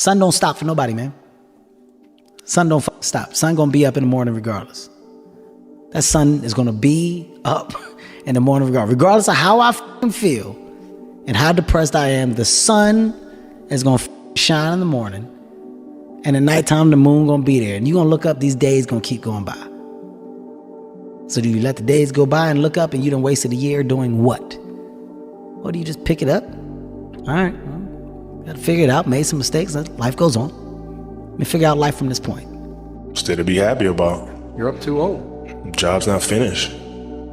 Sun don't stop for nobody, man. Sun don't stop. Sun gonna be up in the morning regardless. That sun is gonna be up in the morning regardless of how I feel and how depressed I am. The sun is gonna shine in the morning, and at nighttime the moon gonna be there, and you gonna look up. These days gonna keep going by. So do you let the days go by and look up and you done wasted a year doing what? Or do you just pick it up? All right, well, gotta figure it out. Made some mistakes. Life goes on. Let me figure out life from this point. Still to be happy about. You're up too old. Job's not finished.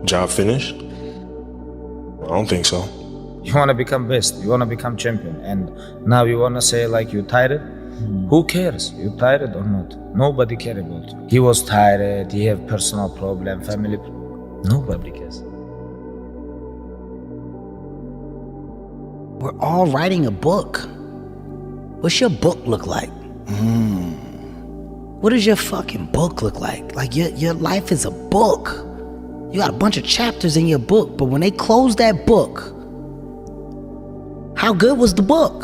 Job finished? I don't think so. You want to become best, you want to become champion, and now you want to say like you tired? Who cares? You tired or not? Nobody cares about you. He was tired, he have personal problem, family nobody cares. We're all writing a book. What's your book look like? What does your fucking book look like? Like your life is a book. You got a bunch of chapters in your book, but when they close that book, how good was the book?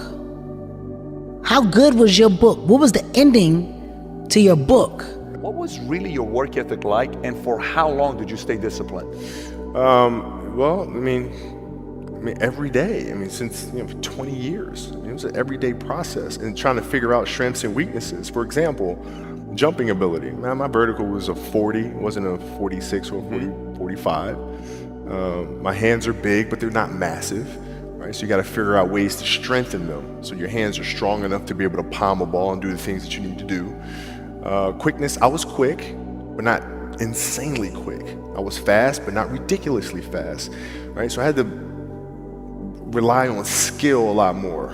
How good was your book? What was the ending to your book? What was really your work ethic like, and for how long did you stay disciplined? Well, I mean, every day. I mean, since 20 years. It was an everyday process, and trying to figure out strengths and weaknesses. For example, jumping ability. Man, my vertical was a 40, it wasn't a 46 or a 45. My hands are big, but they're not massive. Right? So you got to figure out ways to strengthen them so your hands are strong enough to be able to palm a ball and do the things that you need to do. Quickness, I was quick, but not insanely quick. I was fast, but not ridiculously fast. Right? So I had to rely on skill a lot more.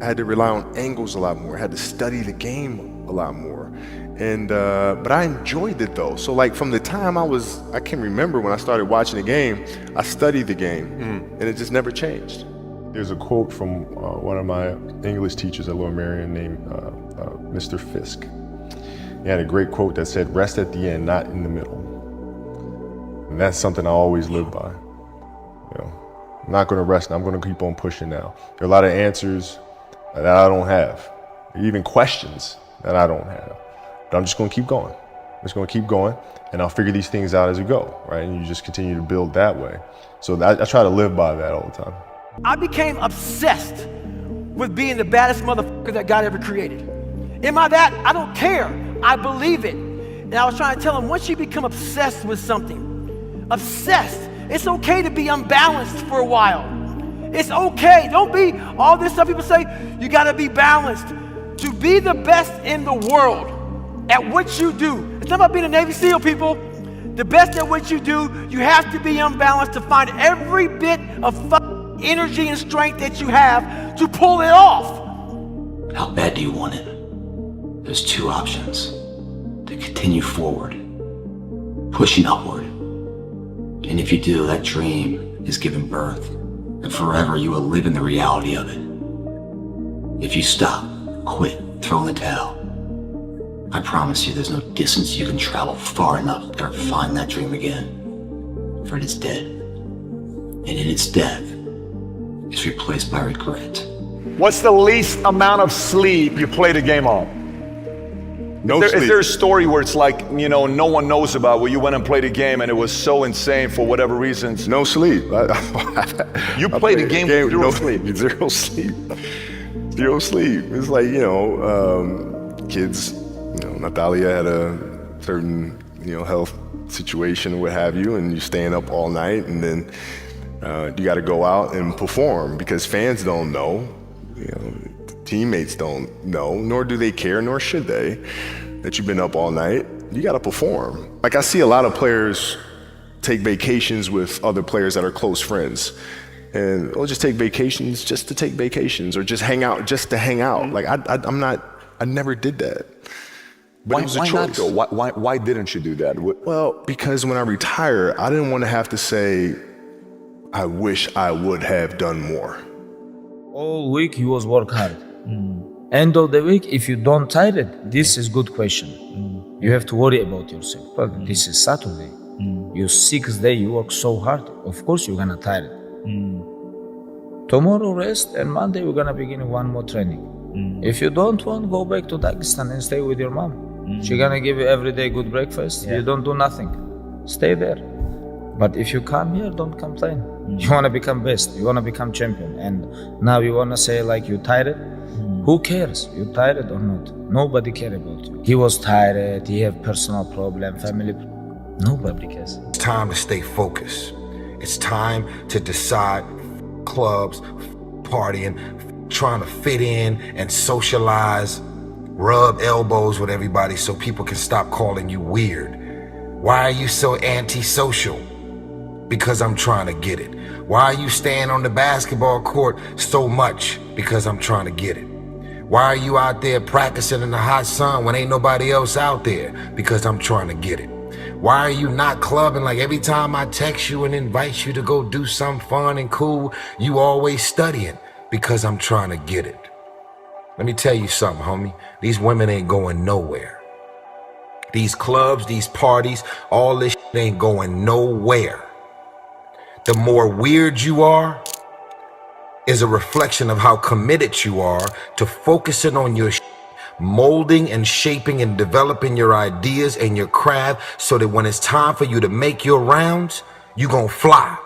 I had to rely on angles a lot more. I had to study the game a lot more. And but I enjoyed it though. So like from the time I can remember when I started watching the game, I studied the game, and it just never changed. There's a quote from one of my English teachers at Lower Merion named Mr. Fisk. He had a great quote that said, "Rest at the end, not in the middle." And that's something I always live by. I'm not going to rest. I'm going to keep on pushing now. There are a lot of answers that I don't have, even questions that I don't have. But I'm just going to keep going. I'm just going to keep going, and I'll figure these things out as we go, right? And you just continue to build that way. So I try to live by that all the time. I became obsessed with being the baddest motherfucker that God ever created. Am I that? I don't care. I believe it. And I was trying to tell him, once you become obsessed with something, it's okay to be unbalanced for a while. It's okay. Don't be all this stuff people say, you gotta be balanced. To be the best in the world at what you do. It's not about being a Navy SEAL, people. The best at what you do, you have to be unbalanced to find every bit of energy and strength that you have to pull it off. How bad do you want it? There's two options. To continue forward, pushing upward. And if you do, that dream is given birth, and forever you will live in the reality of it. If you stop, quit, throw in the towel, I promise you there's no distance you can travel far enough to ever find that dream again. For it is dead. And in its death, it's replaced by regret. What's the least amount of sleep you played a game on? Is there a story where it's like, no one knows about, where you went and played a game and it was so insane for whatever reasons? No sleep. You played a game with zero sleep. Zero sleep. Zero sleep. It's like, kids, Natalia had a certain, health situation or what have you, and you're staying up all night, and then you got to go out and perform because fans don't know, teammates don't know, nor do they care, nor should they, that you've been up all night. You got to perform. Like I see a lot of players take vacations with other players that are close friends, and they'll just take vacations just to take vacations, or just hang out just to hang out. Like I never did that. But Why it was a not choice. though? Why didn't you do that? Well, because when I retire, I didn't want to have to say, I wish I would have done more. All week you was work hard. End of the week, if you don't tired, this is good question. You have to worry about yourself. But this is Saturday. Your 6th day, you work so hard. Of course you're gonna tired. Tomorrow rest, and Monday we're gonna begin one more training. If you don't want, go back to Dagestan and stay with your mom. She gonna give you every day good breakfast. You don't do nothing. Stay there. But if you come here, don't complain. You wanna become best. You wanna become champion. And now you wanna say like you tired. Who cares? You tired or not? Nobody care about you. He was tired. He have personal problem, family. Nobody cares. It's time to stay focused. It's time to decide clubs, partying, trying to fit in and socialize, rub elbows with everybody so people can stop calling you weird. Why are you so antisocial? Because I'm trying to get it. Why are you staying on the basketball court so much? Because I'm trying to get it. Why are you out there practicing in the hot sun when ain't nobody else out there? Because I'm trying to get it. Why are you not clubbing like every time I text you and invite you to go do something fun and cool, you always studying? Because I'm trying to get it. Let me tell you something, homie. These women ain't going nowhere. These clubs, these parties, all this shit ain't going nowhere. The more weird you are is a reflection of how committed you are to focusing on your molding and shaping and developing your ideas and your craft so that when it's time for you to make your rounds, you gonna fly.